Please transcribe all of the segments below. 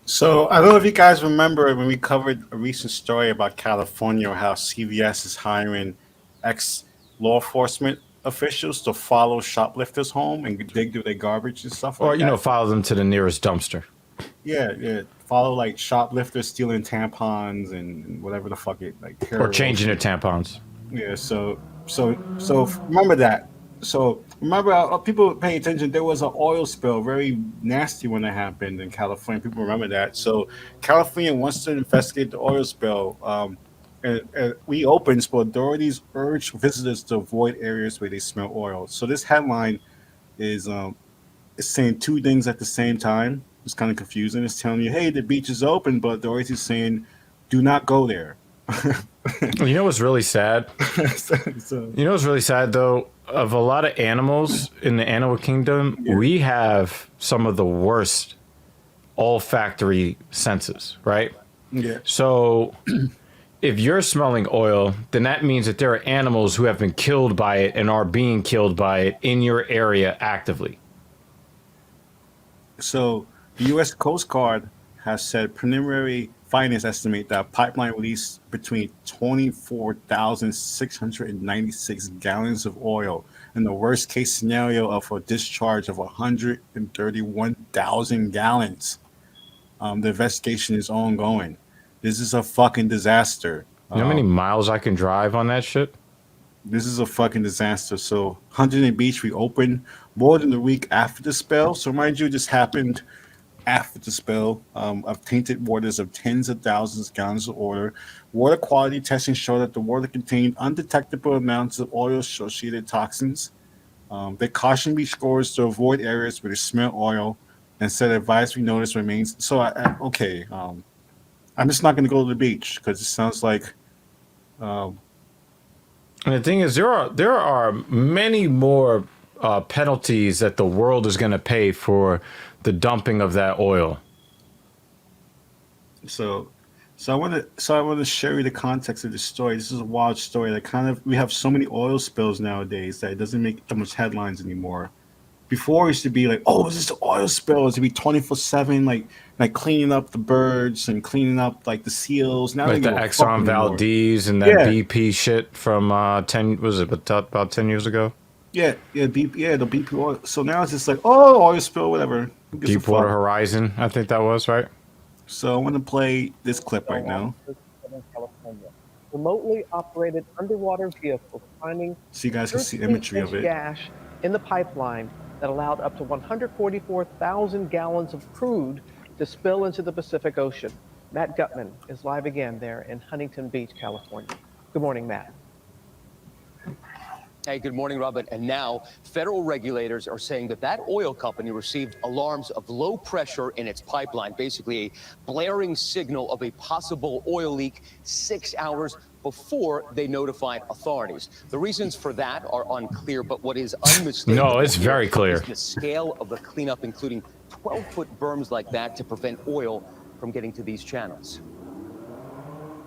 So I don't know if you guys remember when we covered a recent story about California, how CVS is hiring ex-law enforcement officials to follow shoplifters home and dig through their garbage and stuff Or, like that. follow them to the nearest dumpster. Yeah, follow like shoplifters stealing tampons and whatever the fuck it like. Or changing their tampons. Yeah, so remember that. So remember, people pay attention. There was an oil spill, very nasty when it happened in California. People remember that. So California wants to investigate the oil spill. And reopens, but authorities urge visitors to avoid areas where they smell oil. So this headline is saying two things at the same time. It's kind of confusing. It's telling you, hey, the beach is open, but authorities is saying, do not go there. You know what's really sad? You know what's really sad, though? Of a lot of animals in the animal kingdom, we have some of the worst olfactory senses, right? Yeah. So if you're smelling oil, then that means that there are animals who have been killed by it and are being killed by it in your area actively. So the U.S. Coast Guard has said preliminary findings estimate that pipeline released between 24,696 gallons of oil in the worst case scenario of a discharge of 131,000 gallons. The investigation is ongoing. This is a fucking disaster. You know how many miles I can drive on that shit? This is a fucking disaster. So Huntington Beach reopened more than a week after the spill. So mind you, this happened after the spill of tainted waters of tens of thousands of gallons of water. Water quality testing showed that the water contained undetectable amounts of oil-associated toxins. They cautioned beachgoers to avoid areas where they smell oil and said advisory notice remains. So, I'm just not going to go to the beach because it sounds like... And the thing is, there are many more penalties that the world is going to pay for the dumping of that oil. So I want to share you the context of this story. This is a wild story that we have so many oil spills nowadays that it doesn't make that much headlines anymore. Before it used to be like, oh, is this an oil spill? It used to be 24/7, like cleaning up the birds and cleaning up like the seals. Now like the Exxon Valdez and that BP shit from about 10 years ago. The BP oil. So now it's just like, oh, oil spill, whatever. Deepwater Horizon, I think that was, right? So I want to play this clip right now. California. Remotely operated underwater vehicles finding so you guys can see imagery of it. Gas in the pipeline that allowed up to 144,000 gallons of crude to spill into the Pacific Ocean. Matt Gutman is live again there in Huntington Beach, California. Good morning, Matt. Hey, good morning, Robin. And now federal regulators are saying that oil company received alarms of low pressure in its pipeline, basically a blaring signal of a possible oil leak 6 hours before they notified authorities. The reasons for that are unclear, but what is unmistakable no, it's very clear. Is the scale of the cleanup, including 12-foot berms like that to prevent oil from getting to these channels.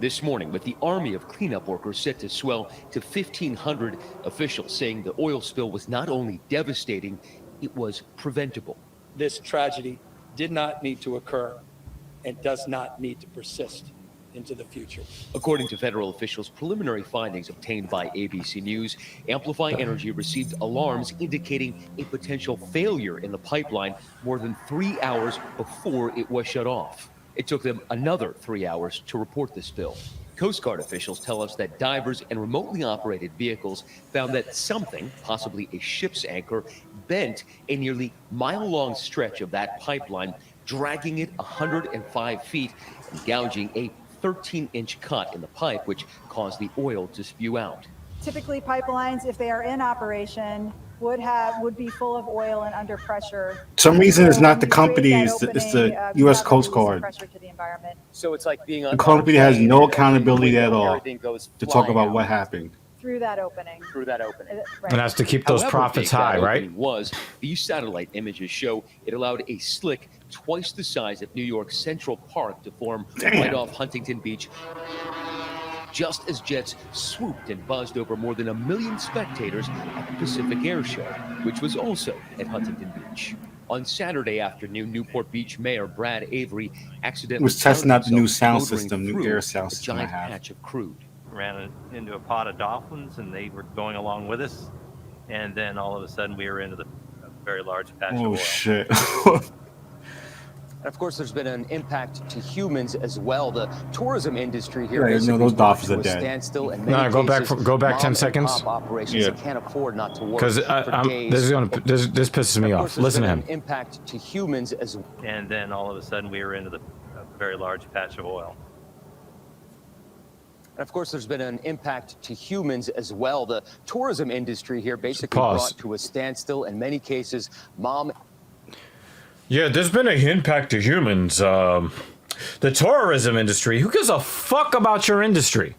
This morning, with the army of cleanup workers set to swell to 1,500, officials saying the oil spill was not only devastating, it was preventable. This tragedy did not need to occur and does not need to persist into the future. According to federal officials, preliminary findings obtained by ABC News, Amplify Energy received alarms indicating a potential failure in the pipeline more than 3 hours before it was shut off. It took them another 3 hours to report the spill. Coast Guard officials tell us that divers and remotely operated vehicles found that something, possibly a ship's anchor, bent a nearly mile-long stretch of that pipeline, dragging it 105 feet and gouging a 13-inch cut in the pipe, which caused the oil to spew out. Typically, pipelines, if they are in operation, would be full of oil and under pressure. Some reason it's So not the when you create company, that it's the opening, U.S. you have Coast to release some Guard. pressure to the environment. So it's like being The company has no accountability at all everything goes to talk flying about out what happened. Through that opening. through that opening. Right. And that's to keep those However profits big that high, right? opening was, these satellite images show it allowed a slick twice the size of New York's Central Park to form right off Huntington Beach, just as jets swooped and buzzed over more than 1 million spectators at the Pacific Air Show, which was also at Huntington Beach. On Saturday afternoon, Newport Beach Mayor Brad Avery accidentally Was testing found out the new himself sound motoring system, new through air sound a system I giant have. patch of crude. Ran into a pod of dolphins, and they were going along with us. And then all of a sudden, we were into a very large patch of Oh oil. shit! And of course, there's been an impact to humans as well. The tourism industry here Yeah, you know, basically those dolphins brought to are a dead. standstill, and No, many go back cases, go back 10 mom and seconds. pop operations Yeah. that can't afford not to work Because for days. this pisses me Of off. course, there's Listen to been him. an impact to humans as And then all of a sudden, we were into a very large patch of oil. And of course, there's been an impact to humans as well. The tourism industry here basically Pause. brought to a standstill. In many cases, mom. Yeah, there's been an impact to humans. The tourism industry. Who gives a fuck about your industry?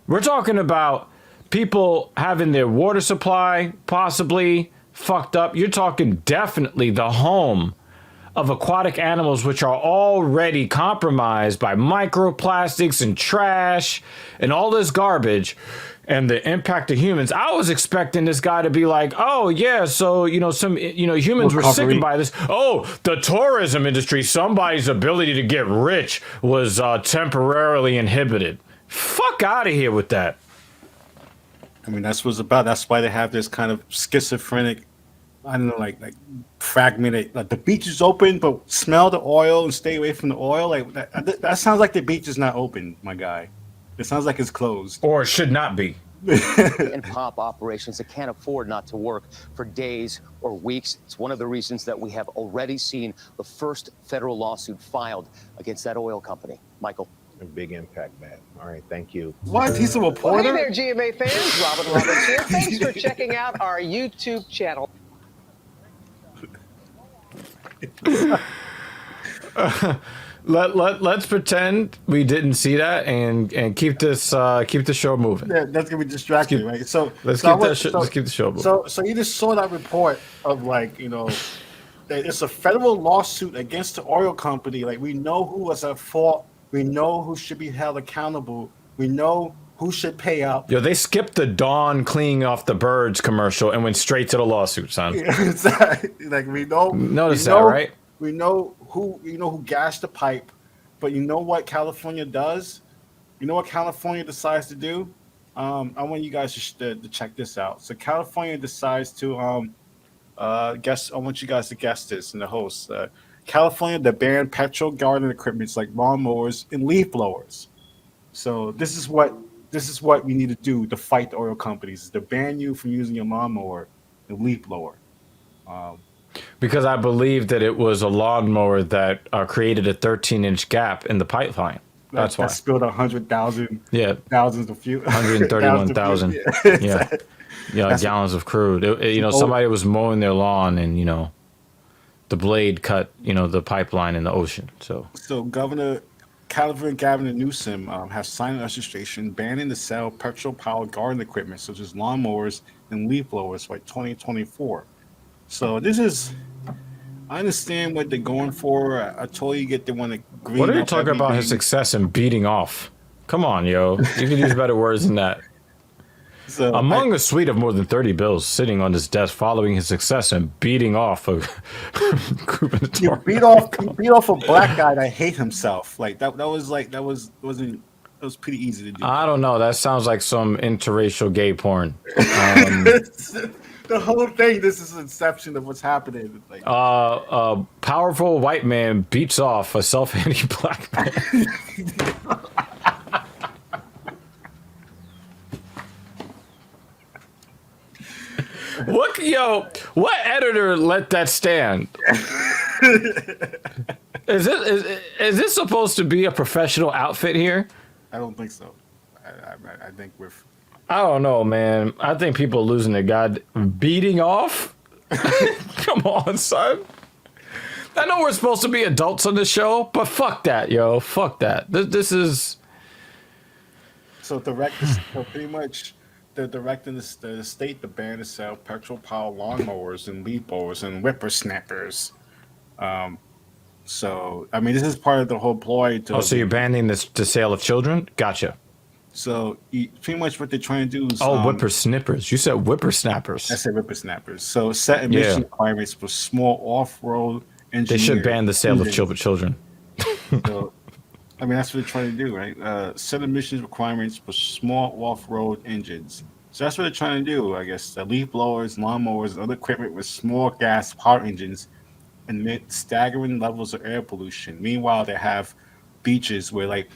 We're talking about people having their water supply possibly fucked up. You're talking definitely the home of aquatic animals, which are already compromised by microplastics and trash and all this garbage, and the impact to humans. I was expecting this guy to be like, oh yeah, so humans were Recovery. sickened by this. Oh, the tourism industry, somebody's ability to get rich was temporarily inhibited. Fuck out of here with that. I mean, that's what it's about. That's why they have this kind of schizophrenic, I don't know, like fragmented. Like the beach is open, but smell the oil and stay away from the oil. Like that sounds like the beach is not open, my guy. It sounds like it's closed. Or it should not be. and pop operations that can't afford not to work for days or weeks. It's one of the reasons that we have already seen the first federal lawsuit filed against that oil company. Michael. A big impact, man. All right, thank you. What? He's a Well, reporter? hey there, GMA fans. Robin Roberts here. Thanks for checking out our YouTube channel. Let's pretend we didn't see that and keep the show moving. Yeah, that's gonna be distracting, right? So Let's so I keep that want- shit. so- Let's keep the show moving. So you just saw that report of like, that it's a federal lawsuit against the oil company. Like we know who was at fault. We know who should be held accountable. We know who should pay up. Yo, they skipped the Dawn cleaning off the birds commercial and went straight to the lawsuit, son. Like we know. Notice we that, know- right? We know who gassed the pipe, but you know what California does? You know what California decides to do? I want you guys to check this out. So California decides to guess. I want you guys to guess this, and the host. California to ban petrol garden equipment like lawnmowers and leaf blowers. So this is what we need to do to fight the oil companies: is to ban you from using your lawnmower and leaf blower. Because I believe that it was a lawnmower that created a 13-inch gap in the pipeline. That's why. That spilled 100,000. Yeah. Thousands of fuel. 131,000. Yeah. Yeah, gallons of crude. Somebody was mowing their lawn and, the blade cut, the pipeline in the ocean. So California Governor Newsom has signed legislation banning the sale of petrol-powered garden equipment such as lawnmowers and leaf blowers by 2024. So I understand what they're going for. I told you they want to green what are you up talking about his everything. success in beating off? Come on, yo. You can use better words than that. So Among a suite of more than 30 bills sitting on his desk following his success in beating off a you beat off a black guy that hate himself. Like that was pretty easy to do. I don't know. That sounds like some interracial gay porn. The whole thing, this is inception of what's happening. Like, A powerful white man beats off a self-hating black man. What editor let that stand? Is this supposed to be a professional outfit here? I don't think so. I think we're I don't know, man. I think people are losing their god beating off. Come on, son. I know we're supposed to be adults on the show, but fuck that, yo. Fuck that. This is. So so pretty much they're directing the state to ban the sale of petrol powered lawnmowers and leaf blowers and whippersnappers. Um, so I mean, this is part of the whole ploy Oh, to so you're banning the sale of children? Gotcha. so pretty much what they're trying to do is Oh, whippersnippers. You said whippersnappers. I said whippersnappers. So set Yeah. emission requirements for small off-road They should engineered ban the sale of engines. children. So I mean, that's what they're trying to do, right? Set emissions requirements for small off-road engines. So that's what they're trying to do, I guess. The leaf blowers, lawnmowers, and other equipment with small gas power engines emit staggering levels of air pollution. Meanwhile, they have beaches where, like,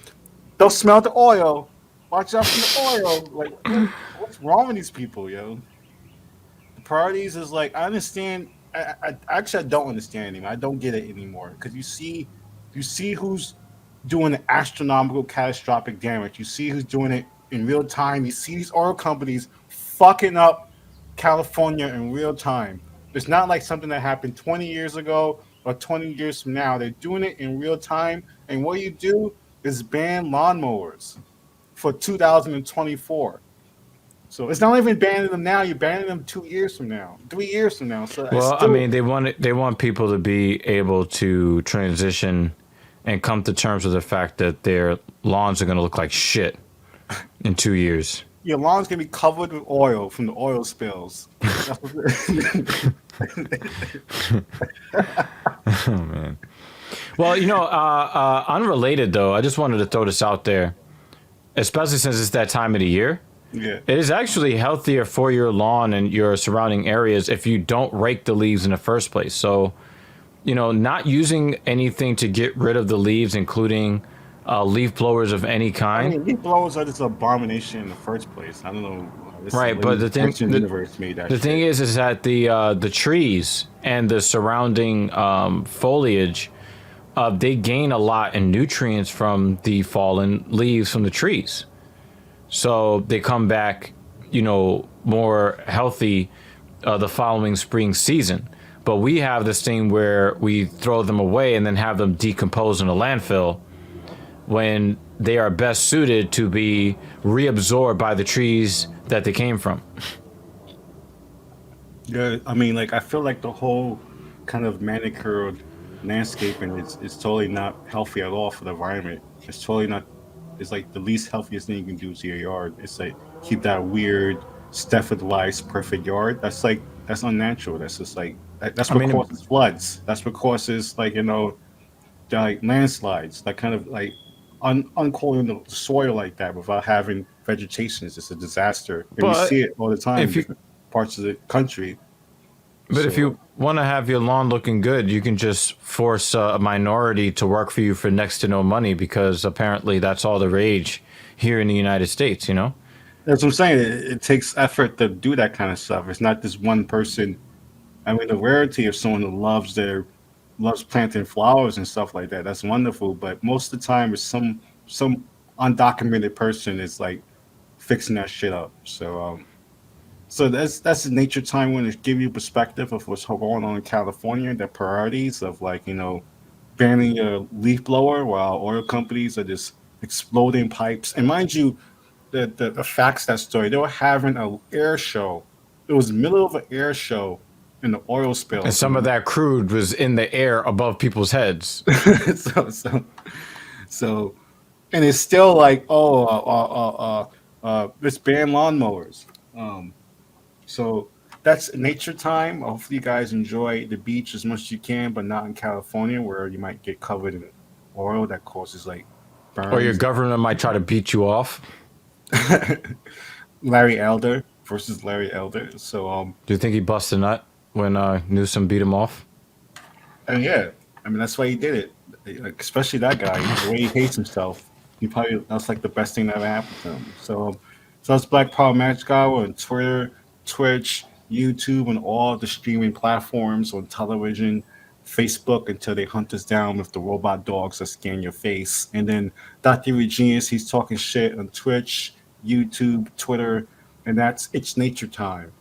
don't smell the oil. Watch out for the oil. Like, what's wrong with these people, yo? The priorities is like, I understand. I don't understand anymore. I don't get it anymore because you see who's doing the astronomical catastrophic damage. You see who's doing it in real time. You see these oil companies fucking up California in real time. It's not like something that happened 20 years ago or 20 years from now. They're doing it in real time. And what you do is ban lawnmowers for 2024. So it's not even banning them now. You're banning them 2 years from now, 3 years from now. So it's Well, I still, mean, they want people to be able to transition and come to terms with the fact that their lawns are going to look like shit in 2 years. your lawn's gonna be covered with oil from the oil spills. That's what- Oh man. Well, unrelated though, I just wanted to throw this out there, especially since it's that time of the year. yeah. It is actually healthier for your lawn and your surrounding areas if you don't rake the leaves in the first place. So, not using anything to get rid of the leaves, including leaf blowers of any I kind. mean, leaf blowers are just an abomination in the first place. I don't know. This Right, but universe made that. the thing is that the trees and the surrounding foliage, they gain a lot in nutrients from the fallen leaves from the trees. So they come back, more healthy the following spring season. But we have this thing where we throw them away and then have them decompose in a landfill when they are best suited to be reabsorbed by the trees that they came from. Yeah, I mean, like I feel like the whole kind of manicured landscaping is totally not healthy at all for the environment. It's totally not. It's like the least healthiest thing you can do to your yard. It's like keep that weird Stefford perfect yard. That's unnatural. That's just like that's I what mean, causes floods. That's what causes like landslides. That kind of like uncoiling the soil like that without having vegetation is just a disaster. And we but see it all the time in if you different parts of the country. but if So you want to have your lawn looking good, you can just force a minority to work for you for next to no money because apparently that's all the rage here in the United States. that's what I'm saying. It takes effort to do that kind of stuff. It's not just one person. I mean, the rarity of someone who loves planting flowers and stuff like that. That's wonderful. But most of the time, it's some undocumented person is like fixing that shit up. So that's the nature time when it give you perspective of what's going on in California, the priorities of like banning a leaf blower while oil companies are just exploding pipes. And mind you, the facts that story they were having an air show. It was middle of an air show in the oil And spills. some of that crude was in the air above people's heads. so so so and it's still like let's ban lawnmowers. So that's nature time. Hopefully, you guys enjoy the beach as much as you can, but not in California where you might get covered in oil that causes like Or your burns. government might try to beat you off. Larry Elder versus Larry Elder. So Do you think he busted a nut when Newsom beat him off? and yeah, I mean that's why he did it. Like, especially that guy, the way he hates himself. He probably that's like the best thing that ever happened to him. So that's Black Power Magic Hour on Twitter, Twitch, YouTube, and all the streaming platforms on television, Facebook until they hunt us down with the robot dogs that scan your face. And then Dr. Genius, he's talking shit on Twitch, YouTube, Twitter, and that's It's Nature Time.